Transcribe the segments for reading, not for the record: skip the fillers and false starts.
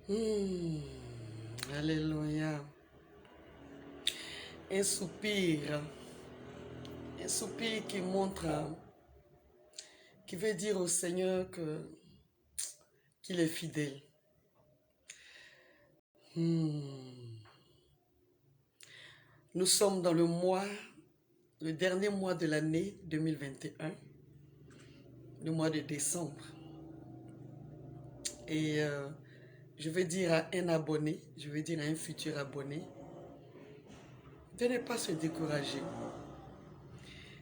Hmm, Alléluia. Un soupir. Un soupir qui montre, qui veut dire au Seigneur qu'il est fidèle. Hmm. Nous sommes dans le dernier mois de l'année 2021, le mois de décembre. Et je veux dire à un abonné, je veux dire à un futur abonné, de ne pas se décourager.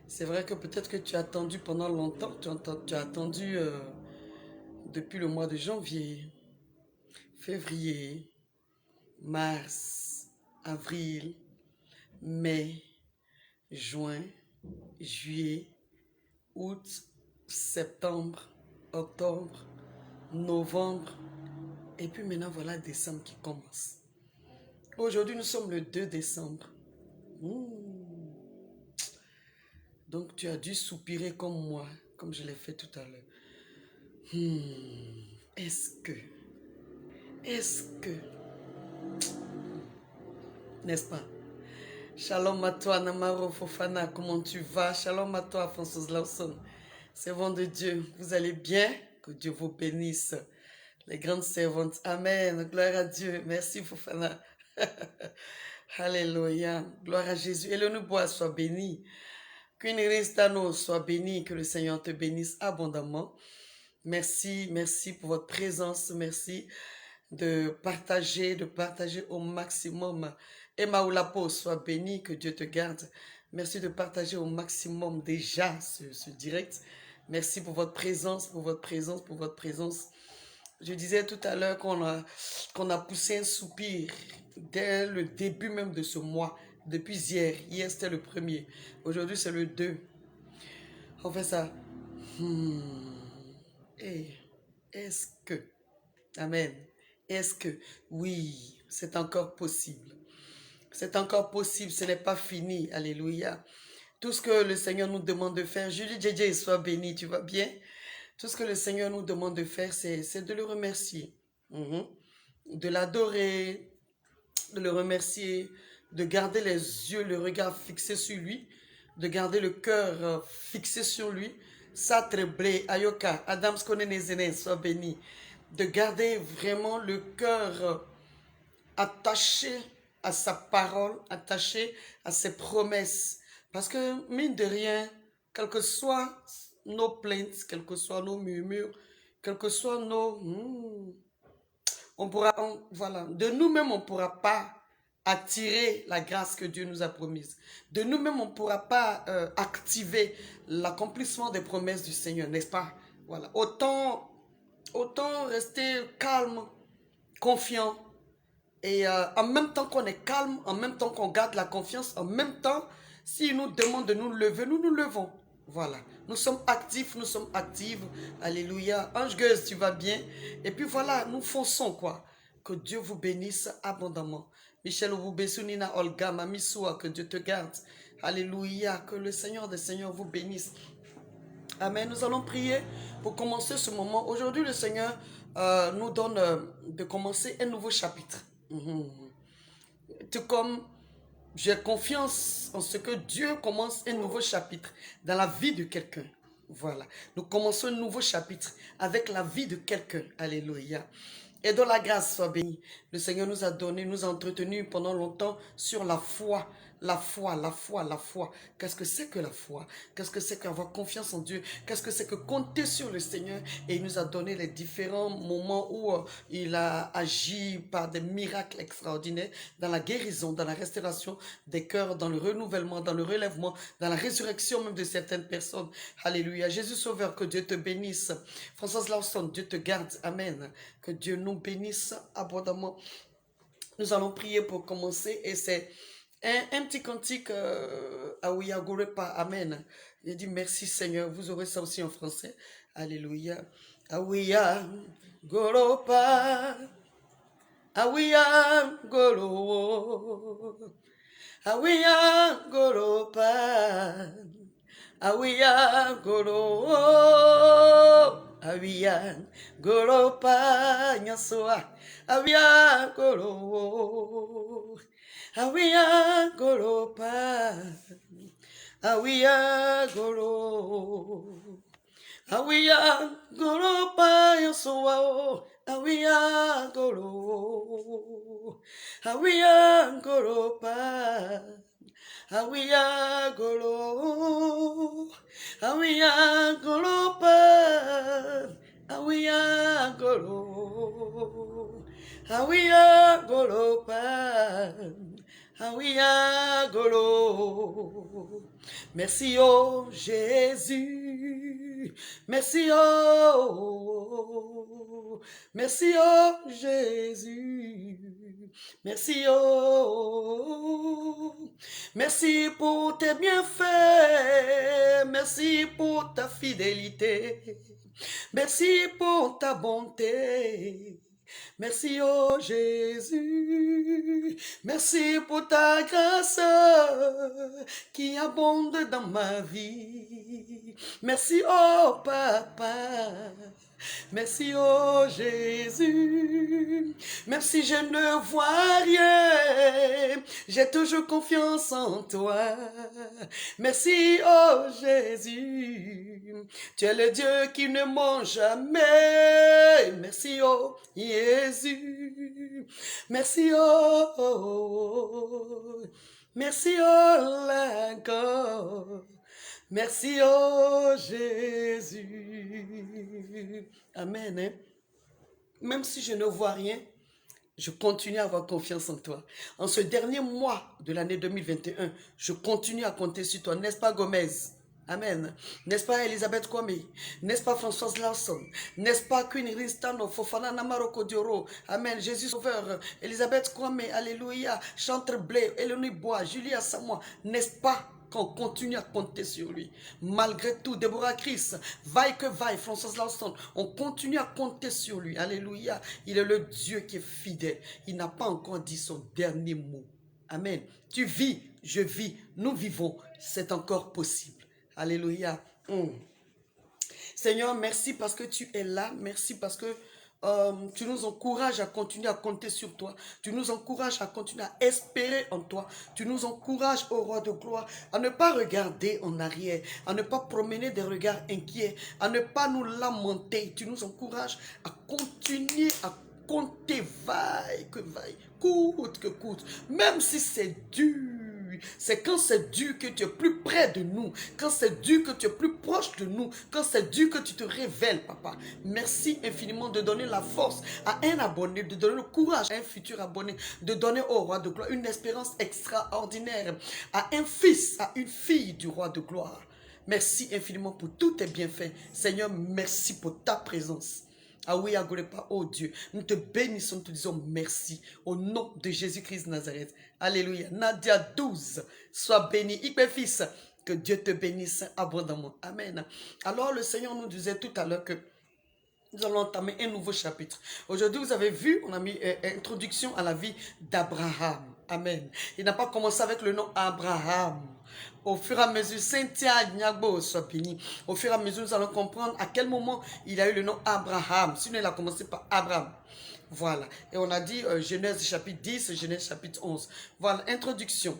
C'est vrai que peut-être que tu as attendu pendant longtemps, tu as attendu depuis le mois de janvier, février, mars, avril, mai, juin, juillet, août, septembre, octobre, novembre, et puis maintenant voilà décembre qui commence. Aujourd'hui nous sommes le 2 décembre. Mmh. Donc tu as dû soupirer comme moi, comme je l'ai fait tout à l'heure. Est-ce que, n'est-ce pas? Shalom à toi, Namaro Fofana, comment tu vas? Shalom à toi, Françoise Lawson. Servants de Dieu, vous allez bien? Que Dieu vous bénisse. Les grandes servantes, Amen. Gloire à Dieu. Merci, Fofana. Alléluia. Gloire à Jésus. Et le Noubois soit béni. Qu'une Ristano soit béni. Que le Seigneur te bénisse abondamment. Merci, merci pour votre présence. Merci de partager au maximum. Emma Oulapo, sois béni, que Dieu te garde. Merci de partager au maximum déjà ce direct. Merci pour votre présence, pour votre présence, pour votre présence. Je disais tout à l'heure qu'on a poussé un soupir dès le début même de ce mois, depuis hier. Hier, c'était le 1er. Aujourd'hui, c'est le 2. On fait ça. Et est-ce que... Amen. Est-ce que... Oui, c'est encore possible. C'est encore possible, ce n'est pas fini. Alléluia. Tout ce que le Seigneur nous demande de faire, Julie JJ, sois béni, tu vas bien? Tout ce que le Seigneur nous demande de faire, c'est de le remercier. De l'adorer, de le remercier, de garder les yeux, le regard fixé sur lui, de garder le cœur fixé sur lui. Satreblé, Ayoka, Adams Konenezene, sois béni. De garder vraiment le cœur attaché à sa parole, attaché à ses promesses. Parce que, mine de rien, quelles que soient nos plaintes, quels que soient nos murmures, quels que soient on pourra, voilà, de nous-mêmes, on ne pourra pas attirer la grâce que Dieu nous a promise. De nous-mêmes, on ne pourra pas activer l'accomplissement des promesses du Seigneur, n'est-ce pas? Voilà. Autant rester calme, confiant, et en même temps qu'on est calme, en même temps qu'on garde la confiance, en même temps, s'il nous demande de nous lever, nous nous levons. Voilà. Nous sommes actifs, nous sommes actives. Alléluia. Ange Gueuse, tu vas bien? Et puis voilà, nous fonçons quoi. Que Dieu vous bénisse abondamment. Michel Oubessunina Olga, Mamissoua, que Dieu te garde. Alléluia. Que le Seigneur des Seigneurs vous bénisse. Amen. Nous allons prier pour commencer ce moment. Aujourd'hui, le Seigneur nous donne de commencer un nouveau chapitre. Tout comme j'ai confiance en ce que Dieu commence un nouveau chapitre dans la vie de quelqu'un. Voilà. Nous commençons un nouveau chapitre avec la vie de quelqu'un. Alléluia. Et dont la grâce soit bénie. Le Seigneur nous a donné, nous a entretenu pendant longtemps sur la foi. La foi, la foi, la foi. Qu'est-ce que c'est que la foi? Qu'est-ce que c'est qu'avoir confiance en Dieu? Qu'est-ce que c'est que compter sur le Seigneur? Et il nous a donné les différents moments où il a agi par des miracles extraordinaires dans la guérison, dans la restauration des cœurs, dans le renouvellement, dans le relèvement, dans la résurrection même de certaines personnes. Alléluia. Jésus Sauveur, que Dieu te bénisse. Françoise Lawson, Dieu te garde. Amen. Que Dieu nous bénisse abondamment. Nous allons prier pour commencer et c'est un petit cantique Aouya Gorepa, Amen. Il dit merci Seigneur, vous aurez ça aussi en français. Alléluia. Aouya Gorepa, Aouya Goro, Aouya Gorepa, Aouya Goro, Awian goropa nyasoa. Awian goro. Awian goropa. Awian goro. Awian goropa nyasoa. Awian goro. Awian goropa. Awiya golo, awiya golo pa, awiya golo, awiya golo pa, awiya golo. Merci oh Jésus, merci oh, merci oh Jésus, merci oh. Merci pour tes bienfaits, merci pour ta fidélité, merci pour ta bonté. Merci oh Jésus, merci pour ta grâce qui abonde dans ma vie. Merci oh Papa. Merci oh Jésus, merci je ne vois rien, j'ai toujours confiance en toi. Merci oh Jésus, tu es le Dieu qui ne ment jamais. Merci oh Jésus, merci oh, merci oh encore. Merci, oh Jésus. Amen. Hein? Même si je ne vois rien, je continue à avoir confiance en toi. En ce dernier mois de l'année 2021, je continue à compter sur toi. N'est-ce pas, Gomez? Amen. N'est-ce pas, Elisabeth Kwame? N'est-ce pas, Françoise Lawson? N'est-ce pas, Queen Ristano, Fofana Namaroko Dioro? Amen. Jésus Sauveur, Elisabeth Kwame, Alléluia. Chantre Blé, Eléonie Bois, Julia Samoa. N'est-ce pas qu'on continue à compter sur lui? Malgré tout, Déborah Chris, vaille que vaille, Françoise Lawson, on continue à compter sur lui. Alléluia. Il est le Dieu qui est fidèle. Il n'a pas encore dit son dernier mot. Amen. Tu vis, je vis, nous vivons. C'est encore possible. Alléluia. Seigneur, merci parce que tu es là. Merci parce que tu nous encourages à continuer à compter sur toi. Tu nous encourages à continuer à espérer en toi. Tu nous encourages, ô roi de gloire, à ne pas regarder en arrière, à ne pas promener des regards inquiets, à ne pas nous lamenter. Tu nous encourages à continuer à compter, vaille que vaille, coûte que coûte, même si c'est dur. C'est quand c'est dur que tu es plus près de nous, quand c'est dur que tu es plus proche de nous, quand c'est dur que tu te révèles, papa. Merci infiniment de donner la force à un abonné, de donner le courage à un futur abonné, de donner au roi de gloire une espérance extraordinaire, à un fils, à une fille du roi de gloire. Merci infiniment pour tous tes bienfaits. Seigneur, merci pour ta présence. Ah oui, Agorepa, oh Dieu, nous te bénissons, nous te disons merci au nom de Jésus-Christ de Nazareth. Alléluia. Nadia 12, sois béni. Hyper fils, que Dieu te bénisse abondamment. Amen. Alors le Seigneur nous disait tout à l'heure que nous allons entamer un nouveau chapitre. Aujourd'hui, vous avez vu, on a mis introduction à la vie d'Abraham. Amen. Il n'a pas commencé avec le nom Abraham. Au fur et à mesure, Cynthia Nyagbo soit béni. Au fur et à mesure, nous allons comprendre à quel moment il a eu le nom Abraham. Sinon, il a commencé par Abraham. Voilà. Et on a dit Genèse chapitre 10, Genèse chapitre 11. Voilà, introduction.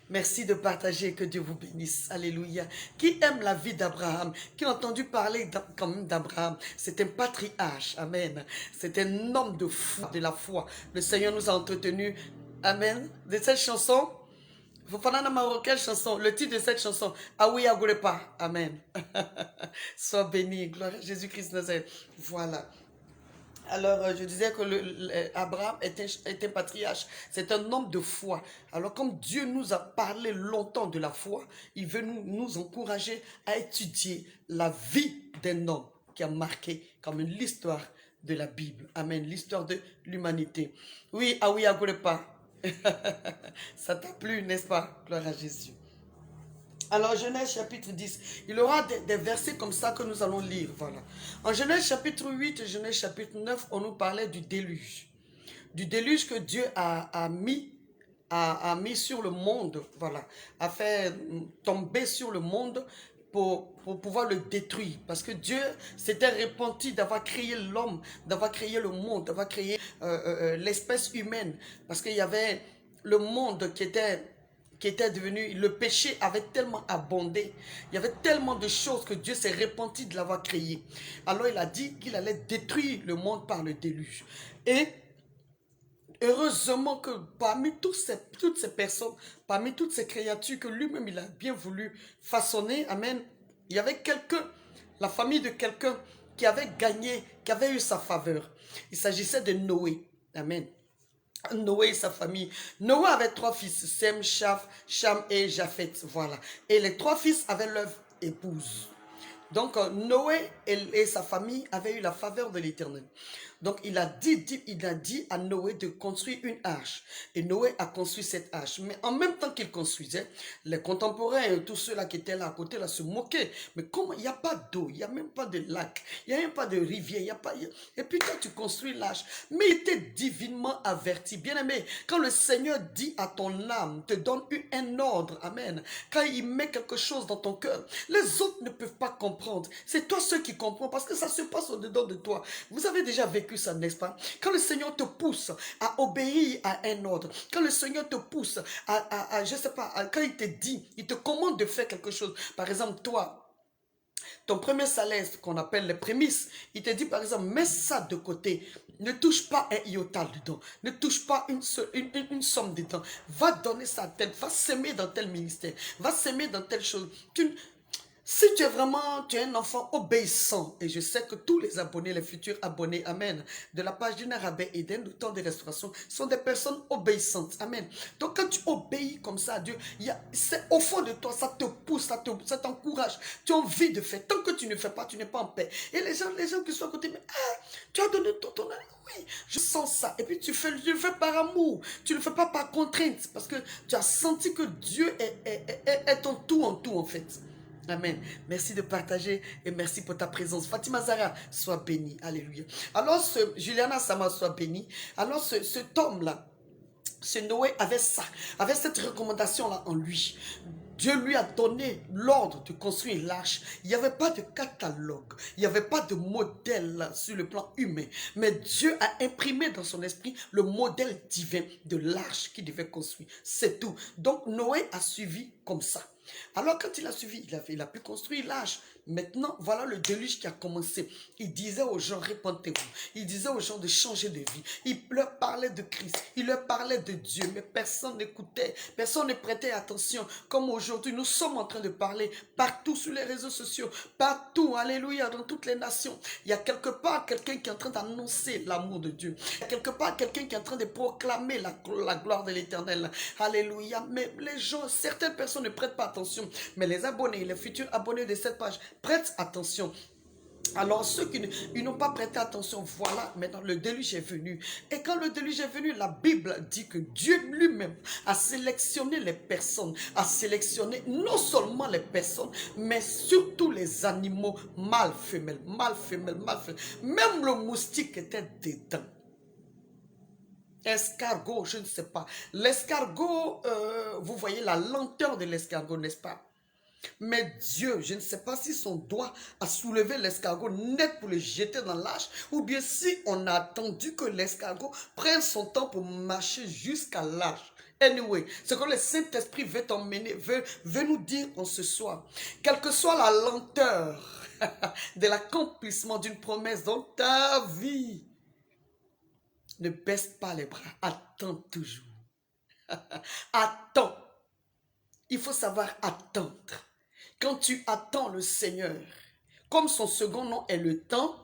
Merci de partager, que Dieu vous bénisse. Alléluia. Qui aime la vie d'Abraham, qui a entendu parler quand même d'Abraham, c'est un patriarche. Amen. C'est un homme de foi, de la foi. Le Seigneur nous a entretenu. Amen. De cette chanson, quelle chanson? Le titre de cette chanson, Ah oui, Agorepa. Amen. Sois béni. Gloire à Jésus-Christ Nazareth. Voilà. Alors, je disais que Abraham est un patriarche, c'est un homme de foi. Alors, comme Dieu nous a parlé longtemps de la foi, il veut nous encourager à étudier la vie d'un homme qui a marqué comme l'histoire de la Bible. Amen, l'histoire de l'humanité. Oui, ah oui, Agorepa. Ça t'a plu, n'est-ce pas? Gloire à Jésus. Alors, Genèse chapitre 10, il y aura des versets comme ça que nous allons lire. Voilà. En Genèse chapitre 8 et Genèse chapitre 9, on nous parlait du déluge. Du déluge que Dieu a mis sur le monde. Voilà. A fait tomber sur le monde pour pouvoir le détruire. Parce que Dieu s'était repenti d'avoir créé l'homme, d'avoir créé le monde, d'avoir créé l'espèce humaine. Parce qu'il y avait le monde qui était devenu, le péché avait tellement abondé, il y avait tellement de choses que Dieu s'est repenti de l'avoir créé. Alors il a dit qu'il allait détruire le monde par le déluge. Et heureusement que parmi toutes ces personnes, parmi toutes ces créatures que lui-même il a bien voulu façonner, amen, il y avait quelqu'un, la famille de quelqu'un qui avait gagné, qui avait eu sa faveur. Il s'agissait de Noé, amen. Noé et sa famille. Noé avait 3 fils, Sem, Cham et Japhet, voilà. Et les 3 fils avaient leur épouse. Donc Noé et sa famille avaient eu la faveur de l'Éternel. Donc il a dit à Noé de construire une arche. Et Noé a construit cette arche. Mais en même temps qu'il construisait, les contemporains et tous ceux-là qui étaient là à côté là, se moquaient. Mais comment il n'y a pas d'eau, il n'y a même pas de lac, il n'y a même pas de rivière, il n'y a pas... Et puis toi tu construis l'arche. Mais il était divinement averti. Bien-aimé, quand le Seigneur dit à ton âme, te donne un ordre, amen, quand il met quelque chose dans ton cœur, les autres ne peuvent pas comprendre. C'est toi ceux qui comprends parce que ça se passe au-dedans de toi. Vous avez déjà vécu ça, n'est-ce pas? Quand le Seigneur te pousse à obéir à un ordre, quand le Seigneur te pousse je sais pas, quand il te dit, il te commande de faire quelque chose. Par exemple, toi, ton premier salaire, ce qu'on appelle les prémices, il te dit par exemple, mets ça de côté, ne touche pas un iota dedans, ne touche pas une somme dedans, va donner ça à tel, va s'aimer dans tel ministère, va s'aimer dans telle chose. Si tu es un enfant obéissant, et je sais que tous les abonnés, les futurs abonnés, amen, de la page d'une Rabais Eden, du temps de restauration, sont des personnes obéissantes, amen. Donc quand tu obéis comme ça à Dieu, c'est au fond de toi, ça te pousse, ça t'encourage, tu as envie de faire. Tant que tu ne fais pas, tu n'es pas en paix. Et les gens qui sont à côté, mais tu as donné ton oui, je sens ça. Et puis tu le fais par amour, tu ne le fais pas par contrainte, parce que tu as senti que Dieu est ton tout en tout en fait. Amen. Merci de partager et merci pour ta présence. Fatima Zara, sois bénie. Alléluia. Alors, Juliana Sama, sois bénie. Alors, cet homme-là, ce Noé avait ça, avait cette recommandation-là en lui. Dieu lui a donné l'ordre de construire l'arche. Il n'y avait pas de catalogue, il n'y avait pas de modèle sur le plan humain. Mais Dieu a imprimé dans son esprit le modèle divin de l'arche qu'il devait construire. C'est tout. Donc Noé a suivi comme ça. Alors quand il a suivi, il a pu construire l'arche. Maintenant, voilà le déluge qui a commencé. Il disait aux gens, répentez-vous. Il disait aux gens de changer de vie. Il leur parlait de Christ. Il leur parlait de Dieu. Mais personne n'écoutait. Personne ne prêtait attention. Comme aujourd'hui, nous sommes en train de parler partout sur les réseaux sociaux. Partout, alléluia, dans toutes les nations. Il y a quelque part quelqu'un qui est en train d'annoncer l'amour de Dieu. Il y a quelque part quelqu'un qui est en train de proclamer la gloire de l'Éternel. Alléluia. Mais les gens, certaines personnes ne prêtent pas attention. Mais les abonnés, les futurs abonnés de cette page, prête attention. Alors ceux qui n'ont pas prêté attention, voilà, maintenant le déluge est venu. Et quand le déluge est venu, la Bible dit que Dieu lui-même a sélectionné les personnes, a sélectionné non seulement les personnes, mais surtout les animaux mâles, femelles, mâles, femelles, mâles, femelles. Même le moustique était dedans. Escargot, je ne sais pas. L'escargot, vous voyez la lenteur de l'escargot, n'est-ce pas? Mais Dieu, je ne sais pas si son doigt a soulevé l'escargot net pour le jeter dans l'arche, ou bien si on a attendu que l'escargot prenne son temps pour marcher jusqu'à l'arche. Anyway, ce que le Saint-Esprit veut t'emmener, veut nous dire en ce soir. Quelle que soit la lenteur de l'accomplissement d'une promesse dans ta vie, ne baisse pas les bras, attends toujours. Attends. Il faut savoir attendre. Quand tu attends le Seigneur, comme son second nom est le temps,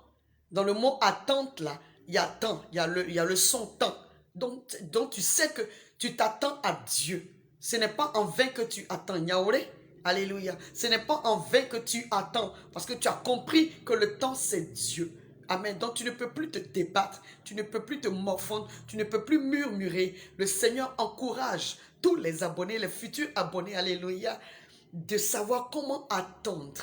dans le mot attente là, il y a temps, il y a le son temps. Donc tu sais que tu t'attends à Dieu. Ce n'est pas en vain que tu attends. Yaoré, alléluia. Ce n'est pas en vain que tu attends, parce que tu as compris que le temps c'est Dieu. Amen. Donc tu ne peux plus te débattre, tu ne peux plus te morfondre, tu ne peux plus murmurer. Le Seigneur encourage tous les abonnés, les futurs abonnés, alléluia, de savoir comment attendre.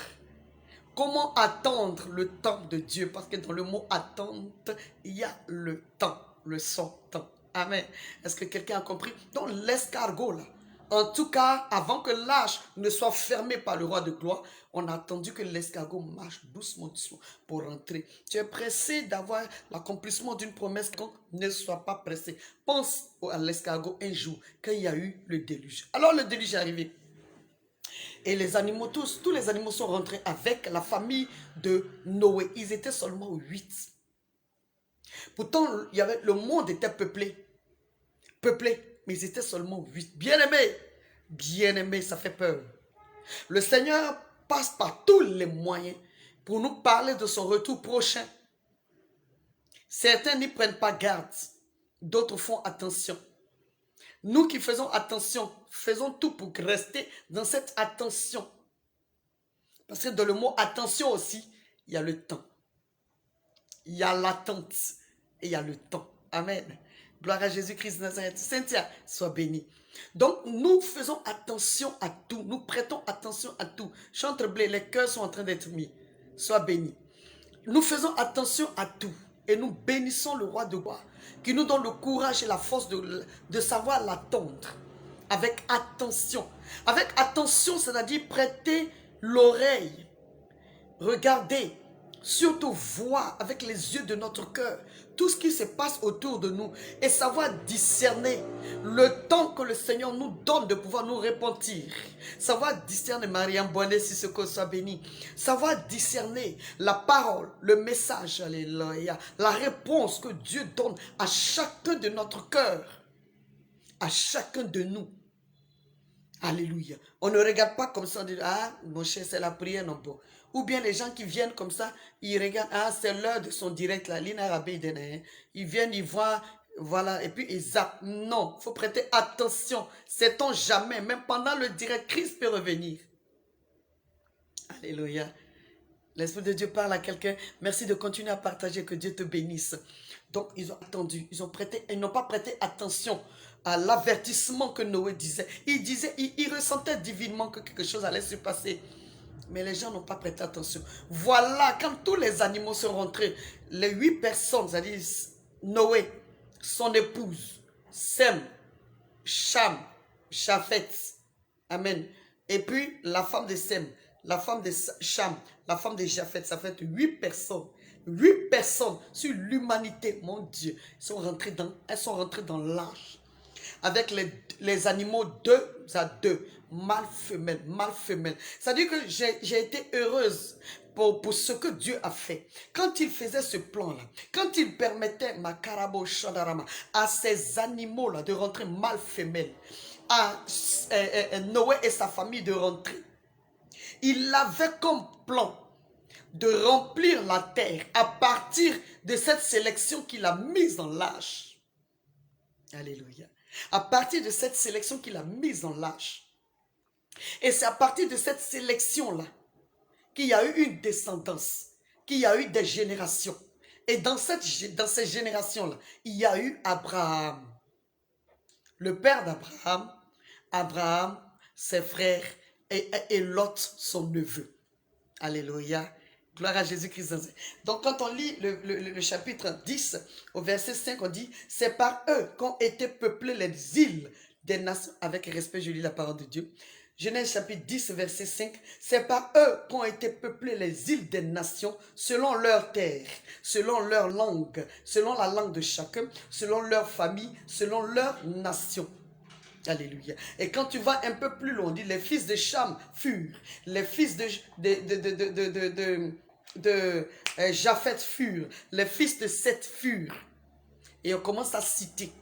Comment attendre le temps de Dieu? Parce que dans le mot attente, il y a le temps, le son temps. Amen. Est-ce que quelqu'un a compris? Donc l'escargot là, En tout cas, avant que l'arche ne soit fermée par le roi de gloire, on a attendu que l'escargot marche doucement, doucement pour rentrer. Tu es pressé d'avoir l'accomplissement d'une promesse, donc ne sois pas pressé. Pense à l'escargot un jour, quand il y a eu le déluge. Alors le déluge est arrivé. Et les animaux, tous les animaux sont rentrés avec la famille de Noé. Ils étaient seulement 8. Pourtant, le monde était peuplé. Peuplé, mais ils étaient seulement 8. Bien-aimés, ça fait peur. Le Seigneur passe par tous les moyens pour nous parler de son retour prochain. Certains n'y prennent pas garde, d'autres font attention. Nous qui faisons attention, faisons tout pour rester dans cette attention. Parce que dans le mot attention aussi, il y a le temps. Il y a l'attente et il y a le temps. Amen. Gloire à Jésus-Christ de Nazareth. Cynthia, sois bénie. Donc, nous faisons attention à tout. Nous prêtons attention à tout. Chantre blé, les cœurs sont en train d'être mis. Sois béni. Nous faisons attention à tout. Et nous bénissons le roi de gloire, qui nous donne le courage et la force de savoir l'attendre. Avec attention. Avec attention, c'est-à-dire prêter l'oreille. Regardez. Surtout voir avec les yeux de notre cœur tout ce qui se passe autour de nous et savoir discerner le temps que le Seigneur nous donne de pouvoir nous repentir. Savoir discerner, Mariam Bonnet, si ce que soit béni. Savoir discerner la parole, le message, alléluia, la réponse que Dieu donne à chacun de notre cœur, à chacun de nous. Alléluia. On ne regarde pas comme ça, on dit, ah, mon cher, c'est la prière, non, bon. Ou bien les gens qui viennent comme ça, ils regardent, ah, c'est l'heure de son direct, là, ils viennent, ils voient, voilà, et puis ils zappent. Non, il faut prêter attention. Sait-on jamais, même pendant le direct, Christ peut revenir. Alléluia. L'Esprit de Dieu parle à quelqu'un. Merci de continuer à partager, que Dieu te bénisse. Donc, ils ont attendu, ils n'ont pas prêté attention à l'avertissement que Noé disait. Il ressentait divinement que quelque chose allait se passer. Mais les gens n'ont pas prêté attention. Voilà, quand tous les animaux sont rentrés, les 8 personnes, c'est-à-dire Noé, son épouse, Sem, Cham, Chafet, Amen. Et puis la femme de Sem, la femme de Cham, la femme de Japhet, ça fait 8 personnes. 8 personnes sur l'humanité, mon Dieu, elles sont rentrées dans l'arche. Avec les animaux 2 à 2, mâle, femelle, mâle, femelle. C'est-à-dire que j'ai été heureuse pour ce que Dieu a fait. Quand il faisait ce plan-là, quand il permettait Makarabo Shadarama à ces animaux-là de rentrer mâle, femelle, à Noé et sa famille de rentrer, il avait comme plan de remplir la terre à partir de cette sélection qu'il a mise dans l'arche. Alléluia. À partir de cette sélection qu'il a mise dans l'arche. Et c'est à partir de cette sélection-là qu'il y a eu une descendance, qu'il y a eu des générations. Et dans ces générations-là, il y a eu Abraham, le père d'Abraham, Abraham, ses frères et Lot, son neveu. Alléluia. Gloire à Jésus-Christ. Donc quand on lit le chapitre 10, au verset 5, on dit, c'est par eux qu'ont été peuplées les îles des nations. Avec respect, je lis la parole de Dieu. Genèse chapitre 10, verset 5, c'est par eux qu'ont été peuplées les îles des nations, selon leur terre, selon leur langue, selon la langue de chacun, selon leur famille, selon leur nation. Alléluia. Et quand tu vas un peu plus loin, on dit les fils de Cham furent, les fils de Japhet furent, les fils de Seth furent. Et on commence à citer.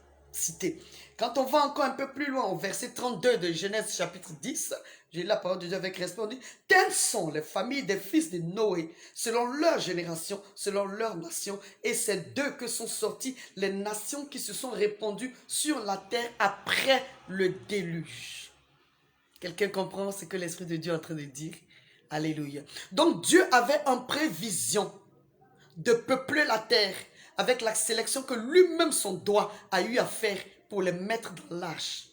Quand on va encore un peu plus loin, au verset 32 de Genèse chapitre 10, j'ai la parole de Dieu avec respect, on dit, telles sont les familles des fils de Noé, selon leur génération, selon leur nation, et c'est d'eux que sont sorties les nations qui se sont répandues sur la terre après le déluge. Quelqu'un comprend ce que l'Esprit de Dieu est en train de dire? Alléluia. Donc Dieu avait en prévision de peupler la terre avec la sélection que lui-même son doigt a eu à faire pour les mettre dans l'arche.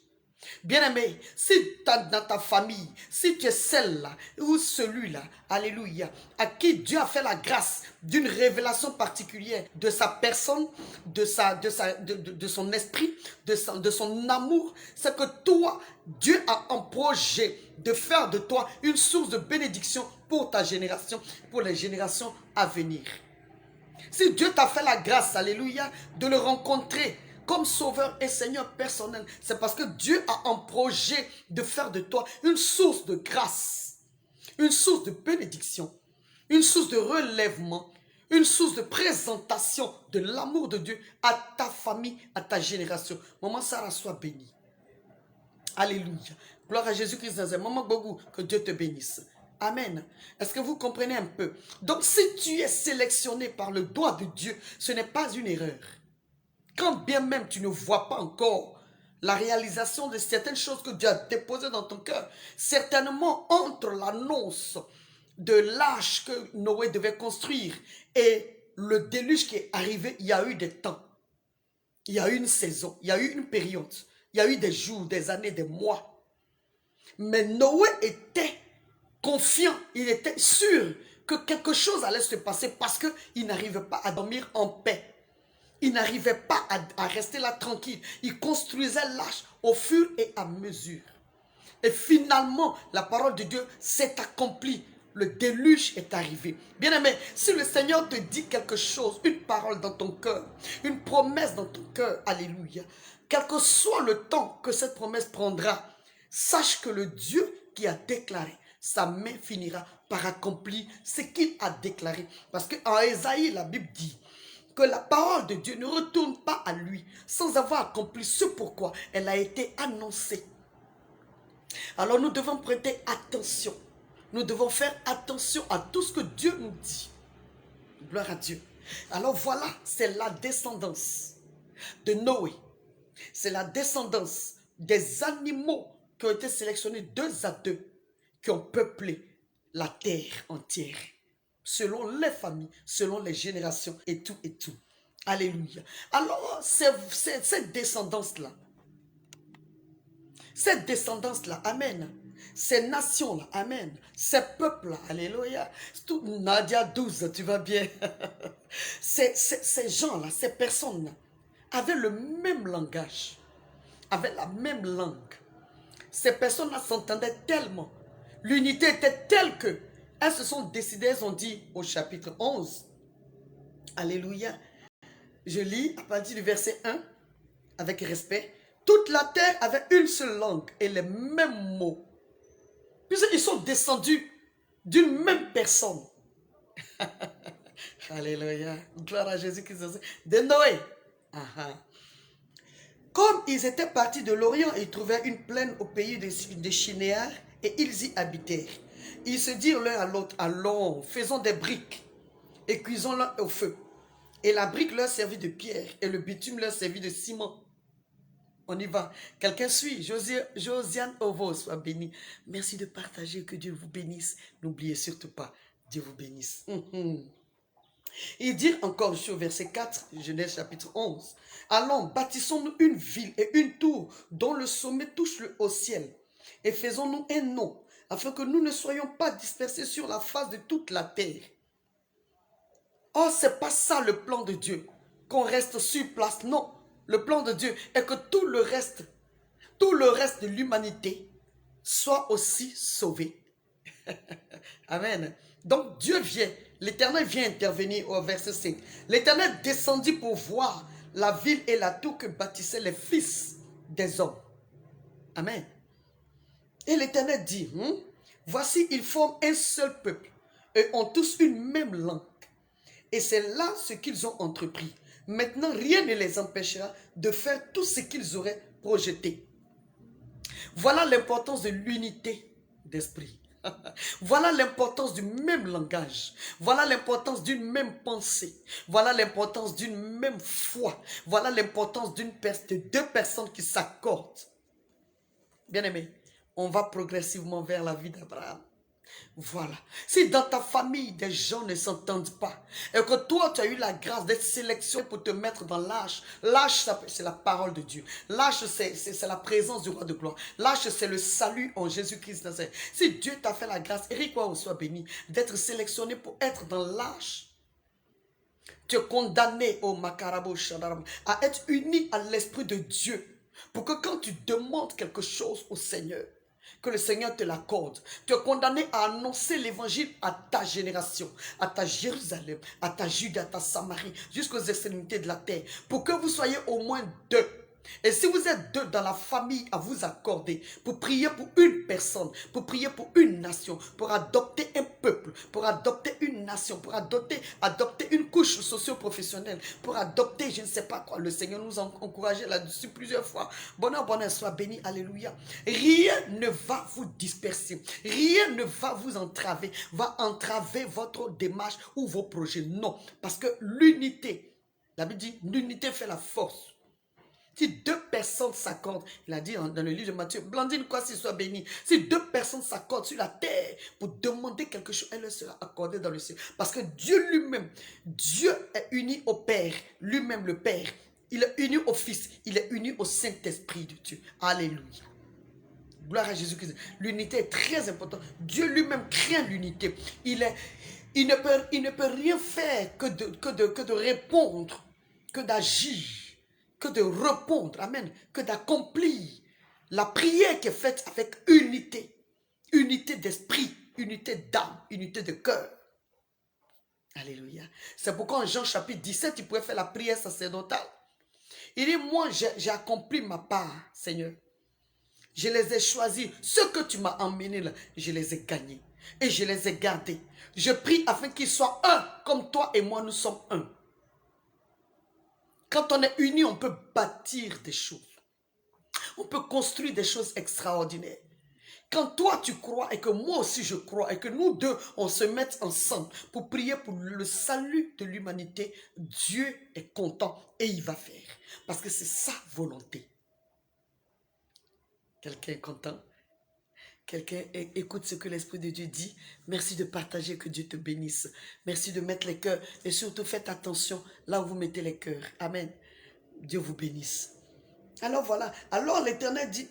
Bien-aimé, si dans ta famille, si tu es celle-là ou celui-là, alléluia, à qui Dieu a fait la grâce d'une révélation particulière de sa personne, de son esprit, de son amour, c'est que toi, Dieu a un projet de faire de toi une source de bénédiction pour ta génération, pour les générations à venir. Si Dieu t'a fait la grâce, alléluia, de le rencontrer comme sauveur et Seigneur personnel, c'est parce que Dieu a un projet de faire de toi une source de grâce, une source de bénédiction, une source de relèvement, une source de présentation de l'amour de Dieu à ta famille, à ta génération. Maman Sarah, sois bénie. Alléluia. Gloire à Jésus-Christ. Maman Gogou, que Dieu te bénisse. Amen. Est-ce que vous comprenez un peu? Donc, si tu es sélectionné par le doigt de Dieu, ce n'est pas une erreur. Quand bien même tu ne vois pas encore la réalisation de certaines choses que Dieu a déposées dans ton cœur, certainement entre l'annonce de l'arche que Noé devait construire et le déluge qui est arrivé, il y a eu des temps. Il y a eu une saison, il y a eu une période, il y a eu des jours, des années, des mois. Mais Noé était confiant, il était sûr que quelque chose allait se passer parce qu'il n'arrivait pas à dormir en paix. Il n'arrivait pas à rester là tranquille. Il construisait l'arche au fur et à mesure. Et finalement, la parole de Dieu s'est accomplie. Le déluge est arrivé. Bien-aimé, si le Seigneur te dit quelque chose, une parole dans ton cœur, une promesse dans ton cœur, alléluia, quel que soit le temps que cette promesse prendra, sache que le Dieu qui a déclaré, sa main finira par accomplir ce qu'il a déclaré. Parce qu'en Ésaïe, la Bible dit que la parole de Dieu ne retourne pas à lui sans avoir accompli ce pourquoi elle a été annoncée. Alors nous devons prêter attention. Nous devons faire attention à tout ce que Dieu nous dit. Gloire à Dieu. Alors voilà, c'est la descendance de Noé. C'est la descendance des animaux qui ont été sélectionnés 2 à 2, qui ont peuplé la terre entière. Selon les familles, selon les générations et tout et tout. Alléluia. Alors, cette descendance-là, amen. Ces nations-là, amen. Ces peuples-là, alléluia. Nadia 12, tu vas bien. Ces gens-là, ces personnes-là, avaient le même langage, avaient la même langue. Ces personnes-là s'entendaient tellement. L'unité était telle que elles se sont décidées, elles ont dit au chapitre 11, alléluia, je lis à partir du verset 1, avec respect, toute la terre avait une seule langue et les mêmes mots. Puisqu'ils sont descendus d'une même personne. Alléluia, gloire à Jésus-Christ, de Noé. Comme ils étaient partis de l'Orient, ils trouvèrent une plaine au pays des Chinéens et ils y habitèrent. Ils se dirent l'un à l'autre, allons, faisons des briques et cuisons-les au feu. Et la brique leur servit de pierre et le bitume leur servit de ciment. On y va. Quelqu'un suit. Josiane Ovo, soit béni. Merci de partager. Que Dieu vous bénisse. N'oubliez surtout pas. Dieu vous bénisse. Il dit encore au verset 4, Genèse chapitre 11. Allons, bâtissons-nous une ville et une tour dont le sommet touche au ciel. Et faisons-nous un nom, afin que nous ne soyons pas dispersés sur la face de toute la terre. Oh, c'est pas ça le plan de Dieu, qu'on reste sur place. Non, le plan de Dieu est que tout le reste de l'humanité soit aussi sauvé. Amen. Donc Dieu vient, l'Éternel vient intervenir au verset 5. L'Éternel descendit pour voir la ville et la tour que bâtissaient les fils des hommes. Amen. Et l'Éternel dit, voici, ils forment un seul peuple et ont tous une même langue. Et c'est là ce qu'ils ont entrepris. Maintenant, rien ne les empêchera de faire tout ce qu'ils auraient projeté. Voilà l'importance de l'unité d'esprit. Voilà l'importance du même langage. Voilà l'importance d'une même pensée. Voilà l'importance d'une même foi. Voilà l'importance de 2 personnes qui s'accordent. Bien-aimés, on va progressivement vers la vie d'Abraham. Voilà. Si dans ta famille, des gens ne s'entendent pas, et que toi, tu as eu la grâce d'être sélectionné pour te mettre dans l'âge, l'âge, c'est la parole de Dieu. L'âge, c'est la présence du roi de gloire. L'âge, c'est le salut en Jésus-Christ. Si Dieu t'a fait la grâce, Eric, soit béni, d'être sélectionné pour être dans l'âge, tu es condamné, au Makarabo Shadaram, à être uni à l'Esprit de Dieu. Pour que quand tu demandes quelque chose au Seigneur, que le Seigneur te l'accorde. Tu es condamné à annoncer l'évangile à ta génération, à ta Jérusalem, à ta Jude, à ta Samarie, jusqu'aux extrémités de la terre. Pour que vous soyez au moins deux. Et si vous êtes deux dans la famille à vous accorder, pour prier pour une personne, pour prier pour une nation, pour adopter un peuple, pour adopter une nation, pour adopter une couche socio-professionnelle, pour adopter je ne sais pas quoi. Le Seigneur nous a encouragé là-dessus plusieurs fois. Bonheur, bonheur, sois béni, alléluia. Rien ne va vous disperser, rien ne va vous entraver, va entraver votre démarche ou vos projets. Non, parce que l'unité, la Bible dit, l'unité fait la force. Si deux personnes s'accordent, il a dit dans le livre de Matthieu, Blandine, quoi s'il soit béni. Si deux personnes s'accordent sur la terre pour demander quelque chose, elle leur sera accordée dans le ciel. Parce que Dieu lui-même, Dieu est uni au Père, lui-même le Père. Il est uni au Fils, il est uni au Saint-Esprit de Dieu. Alléluia. Gloire à Jésus-Christ. L'unité est très importante. Dieu lui-même craint l'unité. Il ne peut rien faire que de répondre, que d'agir, que de répondre, amen, que d'accomplir la prière qui est faite avec unité, unité d'esprit, unité d'âme, unité de cœur. Alléluia. C'est pourquoi en Jean chapitre 17, il pouvait faire la prière sacerdotale. Il dit, moi j'ai accompli ma part, Seigneur. Je les ai choisis. Ceux que tu m'as emmenés là, je les ai gagnés. Et je les ai gardés. Je prie afin qu'ils soient un, comme toi et moi, nous sommes un. Quand on est unis, on peut bâtir des choses. On peut construire des choses extraordinaires. Quand toi tu crois et que moi aussi je crois et que nous deux on se mette ensemble pour prier pour le salut de l'humanité, Dieu est content et il va faire. Parce que c'est sa volonté. Quelqu'un est content? Quelqu'un écoute ce que l'Esprit de Dieu dit. Merci de partager, que Dieu te bénisse. Merci de mettre les cœurs. Et surtout, faites attention là où vous mettez les cœurs. Amen. Dieu vous bénisse. Alors voilà. Alors l'Éternel dit,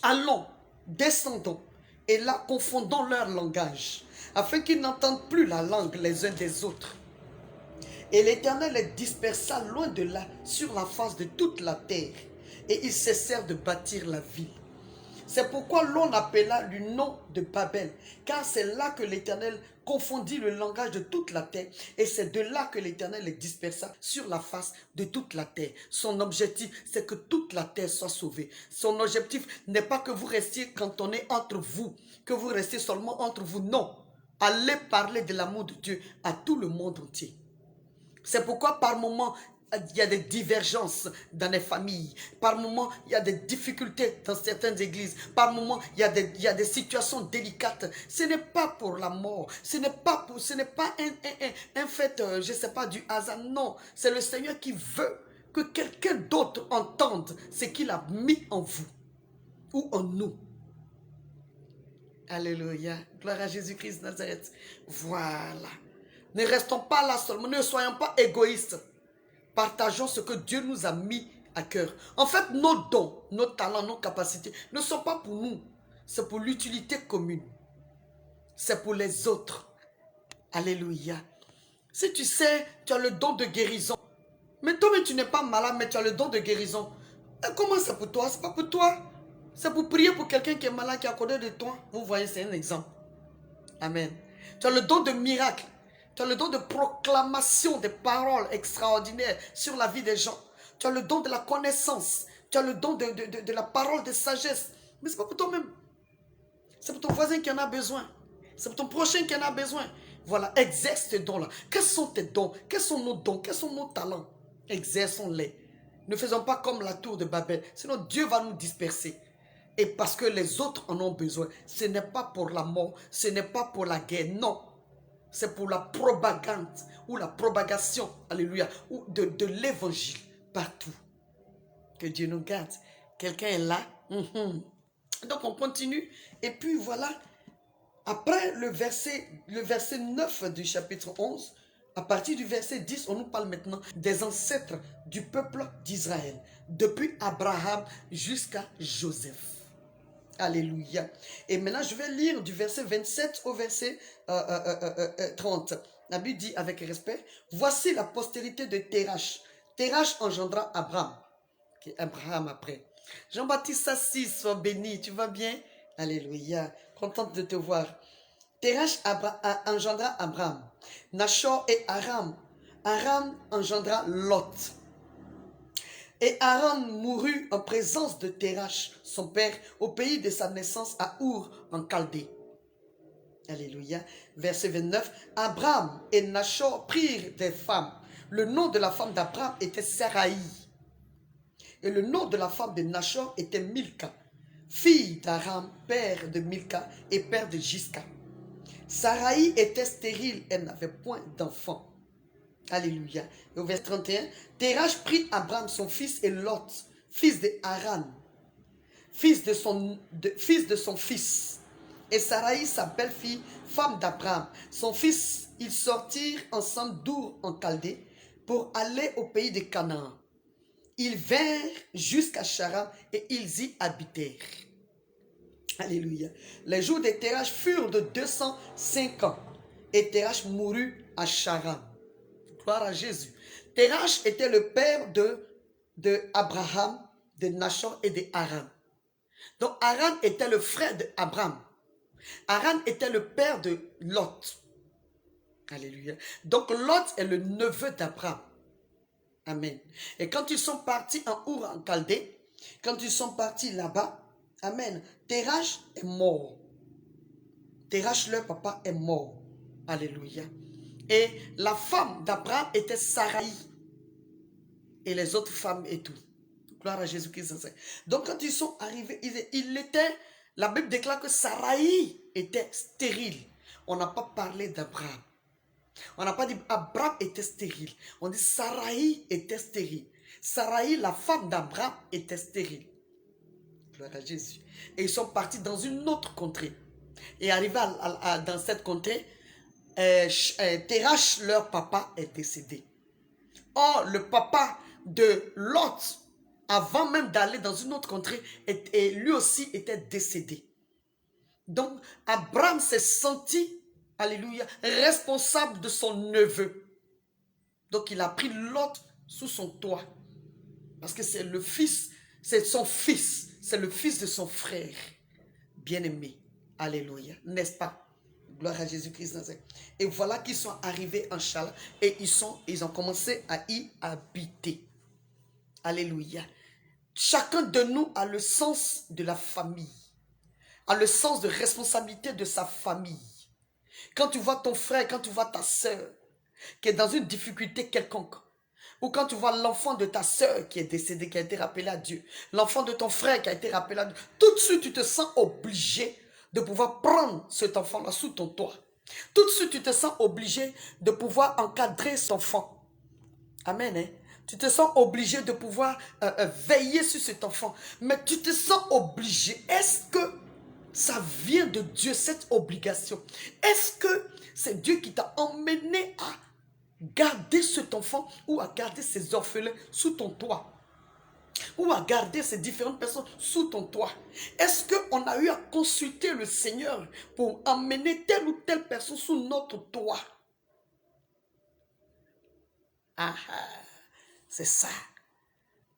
allons, descendons. Et là, confondons leur langage. Afin qu'ils n'entendent plus la langue les uns des autres. Et l'Éternel les dispersa loin de là, sur la face de toute la terre. Et ils cessèrent de bâtir la ville. C'est pourquoi l'on appela le nom de Babel, car c'est là que l'Éternel confondit le langage de toute la terre, et c'est de là que l'Éternel les dispersa sur la face de toute la terre. Son objectif, c'est que toute la terre soit sauvée. Son objectif n'est pas que vous restiez cantonnés entre vous, que vous restiez seulement entre vous, non. Allez parler de l'amour de Dieu à tout le monde entier. C'est pourquoi par moments, il y a des divergences dans les familles. Par moments, il y a des difficultés dans certaines églises. Par moments, il y a des situations délicates. Ce n'est pas pour la mort. Ce n'est pas un fait, je ne sais pas, du hasard. Non, c'est le Seigneur qui veut que quelqu'un d'autre entende ce qu'il a mis en vous ou en nous. Alléluia. Gloire à Jésus-Christ de Nazareth. Voilà. Ne restons pas là seulement. Ne soyons pas égoïstes. Partageons ce que Dieu nous a mis à cœur. En fait, nos dons, nos talents, nos capacités ne sont pas pour nous. C'est pour l'utilité commune. C'est pour les autres. Alléluia. Si tu sais, tu as le don de guérison. Mais toi, tu n'es pas malade, mais tu as le don de guérison. Et comment c'est pour toi? C'est pas pour toi. C'est pour prier pour quelqu'un qui est malade, qui est à côté de toi. Vous voyez, c'est un exemple. Amen. Tu as le don de miracle. Tu as le don de proclamation des paroles extraordinaires sur la vie des gens. Tu as le don de la connaissance. Tu as le don de la parole de sagesse. Mais ce n'est pas pour toi-même. C'est pour ton voisin qui en a besoin. C'est pour ton prochain qui en a besoin. Voilà, exerce tes dons-là. Quels sont tes dons? Quels sont nos dons? Quels sont nos talents? Exerçons-les. Ne faisons pas comme la tour de Babel. Sinon, Dieu va nous disperser. Et parce que les autres en ont besoin. Ce n'est pas pour la mort. Ce n'est pas pour la guerre. Non. C'est pour la propagande ou la propagation, alléluia, ou de l'évangile partout. Que Dieu nous garde. Quelqu'un est là. Donc on continue. Et puis voilà. Après le verset 9 du chapitre 11, à partir du verset 10, on nous parle maintenant des ancêtres du peuple d'Israël, depuis Abraham jusqu'à Joseph. Alléluia. Et maintenant, je vais lire du verset 27 au verset 30. La Bible dit avec respect, voici la postérité de Terach. Terach engendra Abraham. Okay, Abraham après. Jean-Baptiste Assis, sois béni, tu vas bien? Alléluia. Contente de te voir. Terach engendra Abraham. Nachor et Aram. Aram engendra Lot. Et Aram mourut en présence de Terach, son père, au pays de sa naissance à Our, en Chaldée. Alléluia. Verset 29. Abraham et Nachor prirent des femmes. Le nom de la femme d'Abraham était Saraï. Et le nom de la femme de Nachor était Milka, fille d'Aram, père de Milka et père de Jiska. Saraï était stérile, elle n'avait point d'enfant. Alléluia. Et au verset 31, Terach prit Abraham son fils et Lot, fils de Haran, fils de son fils. Et Saraï, sa belle-fille, femme d'Abraham. Son fils, ils sortirent ensemble d'Our en Chaldée pour aller au pays de Canaan. Ils vinrent jusqu'à Charan et ils y habitèrent. Alléluia. Les jours de Terach furent de 205 ans. Et Terach mourut à Charan. Gloire à Jésus. Terach était le père de Abraham, de Nachor et de Haran. Donc Haran était le frère d'Abraham. Haran était le père de Lot. Alléluia. Donc Lot est le neveu d'Abraham. Amen. Et quand ils sont partis en Our en Chaldée, quand ils sont partis là-bas, amen, Terach est mort. Terach, leur papa, est mort. Alléluia. Et la femme d'Abraham était Saraï. Et les autres femmes et tout. Gloire à Jésus-Christ. Donc quand ils sont arrivés, la Bible déclare que Saraï était stérile. On n'a pas parlé d'Abraham. On n'a pas dit Abraham était stérile. On dit Saraï était stérile. Saraï, la femme d'Abraham, était stérile. Gloire à Jésus. Et ils sont partis dans une autre contrée. Et arrivés dans cette contrée, Terach, leur papa, est décédé. Or, le papa de Lot, avant même d'aller dans une autre contrée, lui aussi était décédé. Donc, Abraham s'est senti, alléluia, responsable de son neveu. Donc, il a pris Lot sous son toit. Parce que c'est le fils, c'est son fils, c'est le fils de son frère bien-aimé. Alléluia, n'est-ce pas? Gloire à Jésus-Christ. Et voilà qu'ils sont arrivés en Charan et ils ont commencé à y habiter. Alléluia. Chacun de nous a le sens de la famille, a le sens de responsabilité de sa famille. Quand tu vois ton frère, quand tu vois ta soeur qui est dans une difficulté quelconque, ou quand tu vois l'enfant de ta soeur qui est décédé, qui a été rappelé à Dieu, l'enfant de ton frère qui a été rappelé à Dieu, tout de suite tu te sens obligé de pouvoir prendre cet enfant-là sous ton toit. Tout de suite tu te sens obligé de pouvoir encadrer cet enfant. Amen. Hein? Tu te sens obligé de pouvoir veiller sur cet enfant. Mais tu te sens obligé. Est-ce que ça vient de Dieu, cette obligation? Est-ce que c'est Dieu qui t'a emmené à garder cet enfant ou à garder ces orphelins sous ton toit? Ou à garder ces différentes personnes sous ton toit? Est-ce qu'on a eu à consulter le Seigneur pour emmener telle ou telle personne sous notre toit? Ah, c'est ça.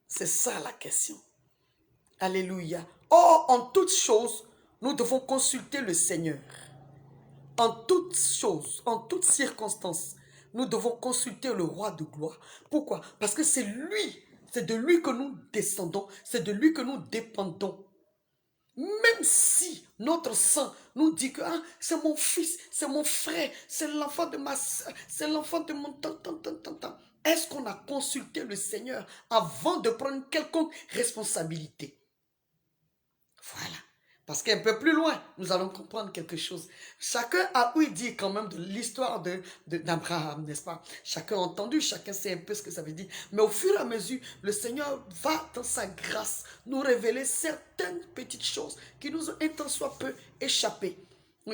C'est ça la question. Alléluia. Or, en toutes choses, nous devons consulter le Seigneur. En toutes choses, en toutes circonstances, nous devons consulter le roi de gloire. Pourquoi? Parce que c'est lui, c'est de lui que nous descendons, c'est de lui que nous dépendons. Même si notre sang nous dit que ah, c'est mon fils, c'est mon frère, c'est l'enfant de ma soeur, c'est l'enfant de mon tant. Est-ce qu'on a consulté le Seigneur avant de prendre quelconque responsabilité? Voilà. Parce qu'un peu plus loin, nous allons comprendre quelque chose. Chacun a ouï dire quand même de l'histoire d'Abraham, n'est-ce pas? Chacun a entendu, chacun sait un peu ce que ça veut dire. Mais au fur et à mesure, le Seigneur va dans sa grâce nous révéler certaines petites choses qui nous ont un tant soit peu échappé.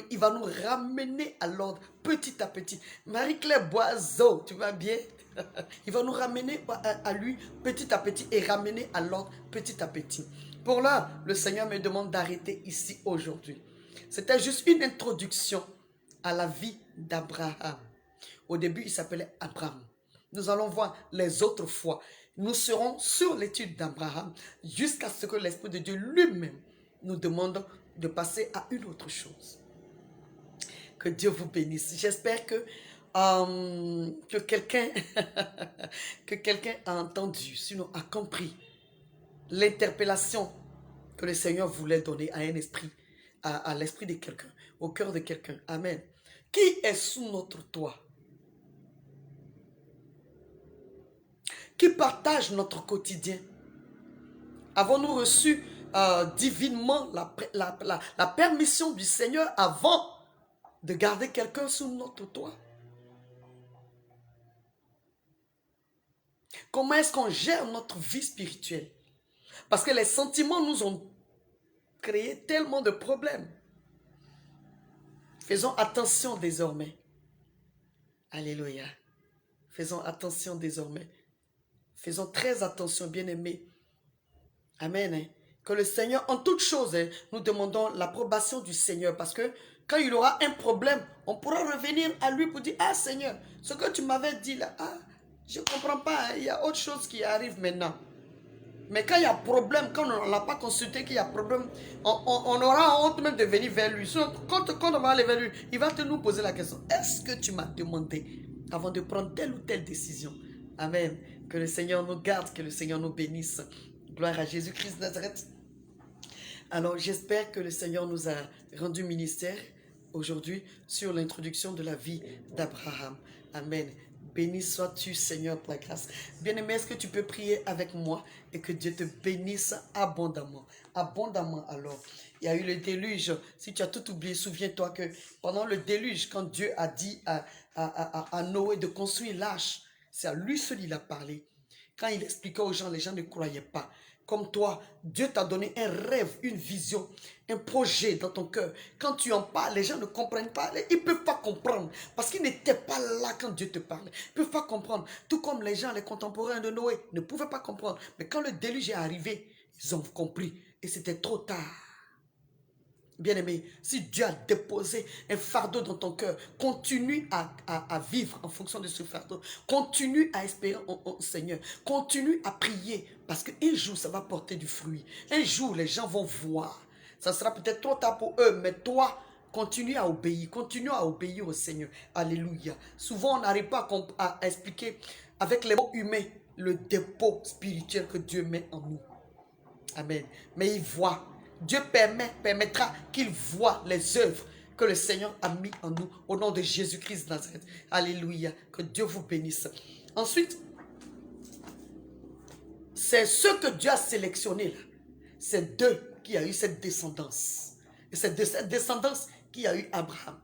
Il va nous ramener à l'ordre petit à petit. Marie-Claire Boiseau, tu vas bien? Il va nous ramener à lui petit à petit et ramener à l'ordre petit à petit. Pour là, le Seigneur me demande d'arrêter ici aujourd'hui. C'était juste une introduction à la vie d'Abraham. Au début, il s'appelait Abraham. Nous allons voir les autres fois. Nous serons sur l'étude d'Abraham jusqu'à ce que l'Esprit de Dieu lui-même nous demande de passer à une autre chose. Que Dieu vous bénisse. J'espère que quelqu'un a entendu, sinon a compris l'interpellation que le Seigneur voulait donner à un esprit, à l'esprit de quelqu'un, au cœur de quelqu'un. Amen. Qui est sous notre toit? Qui partage notre quotidien? Avons-nous reçu divinement la permission du Seigneur avant de garder quelqu'un sous notre toit? Comment est-ce qu'on gère notre vie spirituelle? Parce que les sentiments nous ont créé tellement de problèmes. Faisons attention désormais. Alléluia. Faisons attention désormais. Faisons très attention, bien-aimés. Amen. Que le Seigneur, en toutes choses, nous demandons l'approbation du Seigneur. Parce que quand il aura un problème, on pourra revenir à lui pour dire, ah Seigneur, ce que tu m'avais dit là, je ne comprends pas, il y a autre chose qui arrive maintenant. Mais quand il y a problème, quand on ne l'a pas consulté, qu'il y a problème, on aura honte même de venir vers lui. Quand on va aller vers lui, il va nous poser la question, est-ce que tu m'as demandé avant de prendre telle ou telle décision? Amen. Que le Seigneur nous garde, que le Seigneur nous bénisse. Gloire à Jésus-Christ de Nazareth. Alors, j'espère que le Seigneur nous a rendu ministère aujourd'hui sur l'introduction de la vie d'Abraham. Amen. Béni sois-tu, Seigneur, pour la grâce. Bien-aimé, est-ce que tu peux prier avec moi et que Dieu te bénisse abondamment? Abondamment, alors. Il y a eu le déluge. Si tu as tout oublié, souviens-toi que pendant le déluge, quand Dieu a dit à Noé de construire l'arche, c'est à lui seul il a parlé. Quand il expliquait aux gens, les gens ne croyaient pas. Comme toi, Dieu t'a donné un rêve, une vision, un projet dans ton cœur. Quand tu en parles, les gens ne comprennent pas. Ils ne peuvent pas comprendre. Parce qu'ils n'étaient pas là quand Dieu te parle. Ils ne peuvent pas comprendre. Tout comme les gens, les contemporains de Noé, ne pouvaient pas comprendre. Mais quand le déluge est arrivé, ils ont compris. Et c'était trop tard. Bien-aimé, si Dieu a déposé un fardeau dans ton cœur, continue à vivre en fonction de ce fardeau. Continue à espérer au Seigneur. Continue à prier parce qu'un jour, ça va porter du fruit. Un jour, les gens vont voir. Ça sera peut-être trop tard pour eux, mais toi, continue à obéir. Continue à obéir au Seigneur. Alléluia. Souvent, on n'arrive pas à expliquer avec les mots humains le dépôt spirituel que Dieu met en nous. Amen. Mais il voit. Dieu permettra qu'il voit les œuvres que le Seigneur a mis en nous au nom de Jésus-Christ de Nazareth. Alléluia. Que Dieu vous bénisse. Ensuite, c'est ce que Dieu a sélectionné là. C'est d'eux qui a eu cette descendance. Et c'est de cette descendance qui a eu Abraham.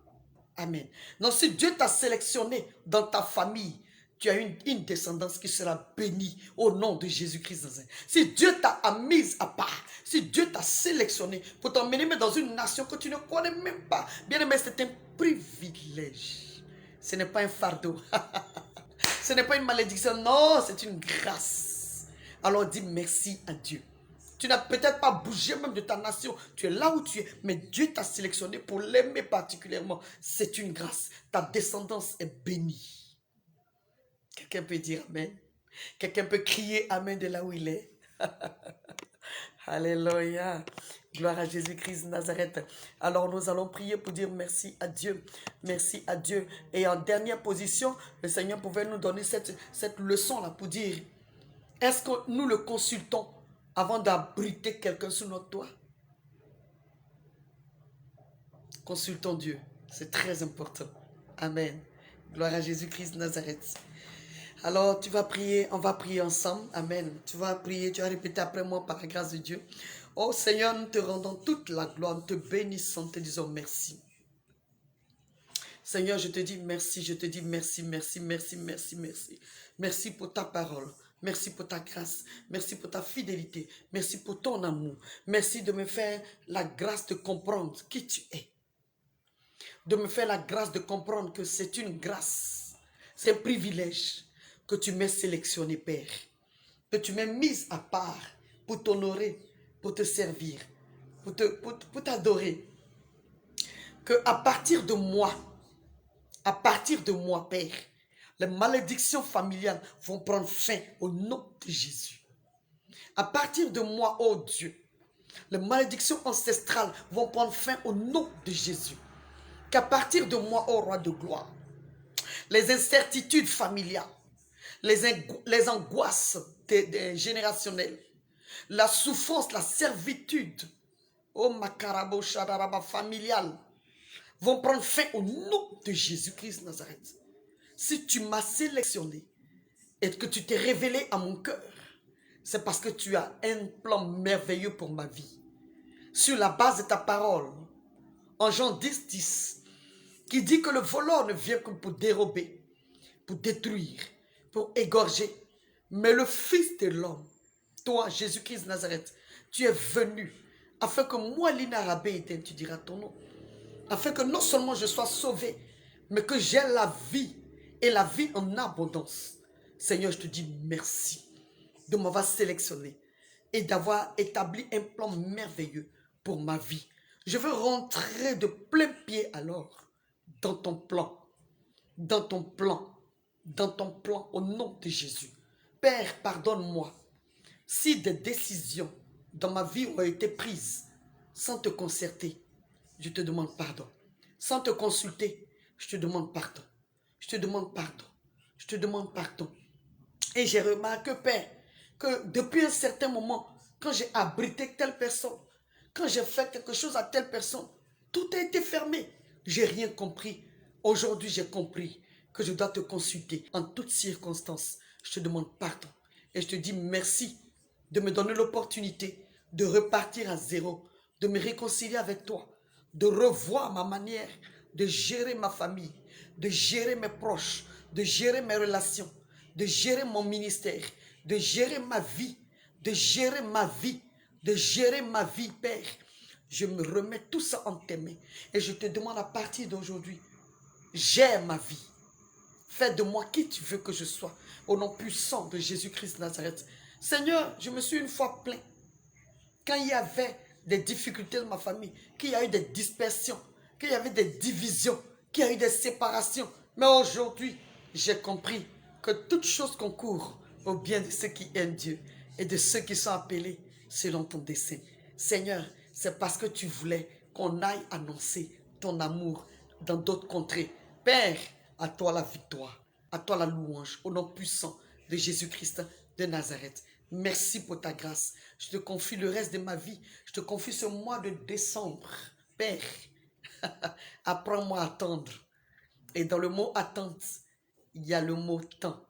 Amen. Donc si Dieu t'a sélectionné dans ta famille, tu as une descendance qui sera bénie au nom de Jésus-Christ. Si Dieu t'a mise à part, si Dieu t'a sélectionné pour t'emmener dans une nation que tu ne connais même pas, bien aimé, c'est un privilège. Ce n'est pas un fardeau. Ce n'est pas une malédiction. Non, c'est une grâce. Alors dis merci à Dieu. Tu n'as peut-être pas bougé même de ta nation. Tu es là où tu es. Mais Dieu t'a sélectionné pour l'aimer particulièrement. C'est une grâce. Ta descendance est bénie. Quelqu'un peut dire Amen. Quelqu'un peut crier Amen de là où il est. Alléluia. Gloire à Jésus-Christ de Nazareth. Alors nous allons prier pour dire merci à Dieu. Merci à Dieu. Et en dernière position, le Seigneur pouvait nous donner cette leçon-là pour dire, est-ce que nous le consultons avant d'abriter quelqu'un sous notre toit? Consultons Dieu. C'est très important. Amen. Gloire à Jésus-Christ de Nazareth. Alors, tu vas prier, on va prier ensemble. Amen. Tu vas prier, tu vas répéter après moi par la grâce de Dieu. Oh Seigneur, nous te rendons toute la gloire, nous te bénissons, te disons merci. Seigneur, je te dis merci, je te dis merci, merci, merci, merci, merci. Merci pour ta parole. Merci pour ta grâce. Merci pour ta fidélité. Merci pour ton amour. Merci de me faire la grâce de comprendre qui tu es. de me faire la grâce de comprendre que c'est une grâce, c'est un privilège que tu m'aies sélectionné, Père, que tu m'aies mise à part pour t'honorer, pour te servir, pour t'adorer. Que à partir de moi, Père, les malédictions familiales vont prendre fin au nom de Jésus. À partir de moi, oh Dieu, les malédictions ancestrales vont prendre fin au nom de Jésus. Qu'à partir de moi, ô roi de gloire, les incertitudes familiales, les angoisses générationnelles, la souffrance, la servitude, oh makarabo shadaraba familiale, vont prendre fin au nom de Jésus-Christ de Nazareth. Si tu m'as sélectionné et que tu t'es révélé à mon cœur, c'est parce que tu as un plan merveilleux pour ma vie. Sur la base de ta parole, en Jean 10, 10, qui dit que le voleur ne vient que pour dérober, pour détruire, pour égorger. Mais le Fils de l'homme, toi, Jésus-Christ de Nazareth, tu es venu afin que moi, Lina Rabé, tu diras ton nom, afin que non seulement je sois sauvé, mais que j'ai la vie et la vie en abondance. Seigneur, je te dis merci de m'avoir sélectionné et d'avoir établi un plan merveilleux pour ma vie. Je veux rentrer de plein pied alors dans ton plan, dans ton plan, dans ton plan au nom de Jésus. Père, pardonne-moi si des décisions dans ma vie ont été prises sans te concerter. Je te demande pardon. Sans te consulter, je te demande pardon. Je te demande pardon. Je te demande pardon. Et j'ai remarqué, Père, que depuis un certain moment, quand j'ai abrité telle personne, quand j'ai fait quelque chose à telle personne, tout a été fermé. J'ai rien compris. Aujourd'hui, j'ai compris que je dois te consulter en toutes circonstances. Je te demande pardon. Et je te dis merci de me donner l'opportunité de repartir à zéro, de me réconcilier avec toi, de revoir ma manière de gérer ma famille, de gérer mes proches, de gérer mes relations, de gérer mon ministère, de gérer ma vie, de gérer ma vie, de gérer ma vie, Père. Je me remets tout ça en tes mains et je te demande à partir d'aujourd'hui, gère ma vie. Fais de moi qui tu veux que je sois, au nom puissant de Jésus-Christ de Nazareth. Seigneur, je me suis une fois plaint. Quand il y avait des difficultés dans ma famille, qu'il y a eu des dispersions, qu'il y avait des divisions, qu'il y a eu des séparations. Mais aujourd'hui, j'ai compris que toute chose concourt au bien de ceux qui aiment Dieu et de ceux qui sont appelés selon ton dessein. Seigneur, c'est parce que tu voulais qu'on aille annoncer ton amour dans d'autres contrées. Père, à toi la victoire, à toi la louange, au nom puissant de Jésus-Christ de Nazareth. Merci pour ta grâce. Je te confie le reste de ma vie. Je te confie ce mois de décembre. Père, apprends-moi à attendre. Et dans le mot attente, il y a le mot temps.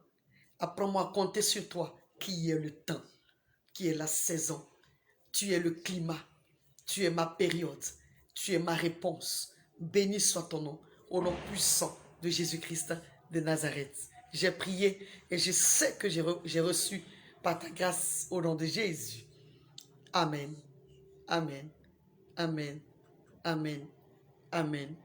Apprends-moi à compter sur toi, qui est le temps, qui est la saison. Tu es le climat, tu es ma période, tu es ma réponse. Béni soit ton nom, au nom puissant de Jésus-Christ de Nazareth. J'ai prié et je sais que j'ai reçu par ta grâce au nom de Jésus. Amen, amen, amen, amen, amen,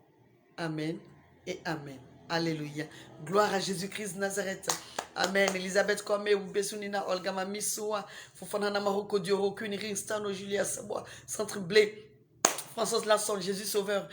amen et amen. Alléluia. Gloire à Jésus-Christ de Nazareth. Amen. Elisabeth Kwame, Oubesunina, Olga Mamisua, Fofanana Maroko Dioro, Kuniri, Stano, Julia Sabois, Centre Blé, Françoise Lasson, Jésus Sauveur,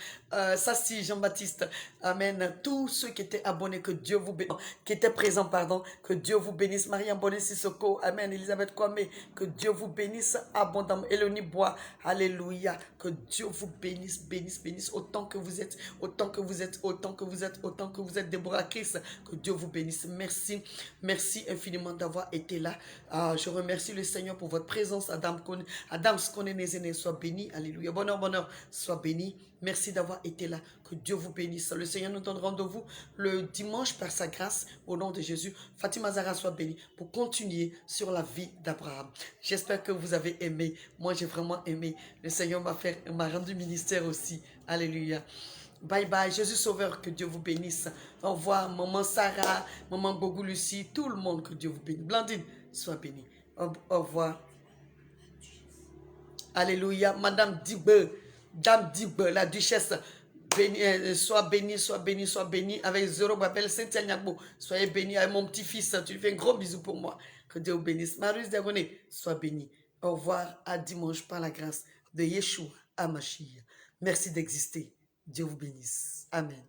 Sassi, Jean-Baptiste, Amen. Tous ceux qui étaient abonnés, que Dieu vous bénisse, qui étaient présents, pardon, que Dieu vous bénisse. Marie Bonnet Sissoko, Amen. Elisabeth Kwame, que Dieu vous bénisse abondamment. Élonie Bois, Alléluia. Que Dieu vous bénisse, bénisse, bénisse autant que vous êtes, autant que vous êtes, autant que vous êtes, autant que vous êtes. Déborah Christ, que Dieu vous bénisse. Merci, merci infiniment d'avoir été là. Je remercie le Seigneur pour votre présence. Adam Skoné, soit béni. Alléluia. Bonheur, bonheur. Sois béni. Merci d'avoir été là. Que Dieu vous bénisse. Le Seigneur nous donne rendez-vous le dimanche par sa grâce au nom de Jésus. Fatima Zara soit bénie pour continuer sur la vie d'Abraham. J'espère que vous avez aimé. Moi, j'ai vraiment aimé. Le Seigneur m'a rendu ministère aussi. Alléluia. Bye bye. Jésus Sauveur, que Dieu vous bénisse. Au revoir. Maman Sarah, Maman Bogou Lucie, tout le monde, que Dieu vous bénisse. Blandine, sois bénie. Au revoir. Alléluia. Madame Dibbe, Dame Dibbe, la duchesse, Sois béni, sois béni, sois béni. Avec Zorobabel, Cynthia Nyagbo, soyez béni. Avec mon petit-fils, tu lui fais un gros bisou pour moi. Que Dieu vous bénisse. Marius Diagoné, sois béni. Au revoir, à dimanche par la grâce de Yeshua Hamashiach. Merci d'exister. Dieu vous bénisse. Amen.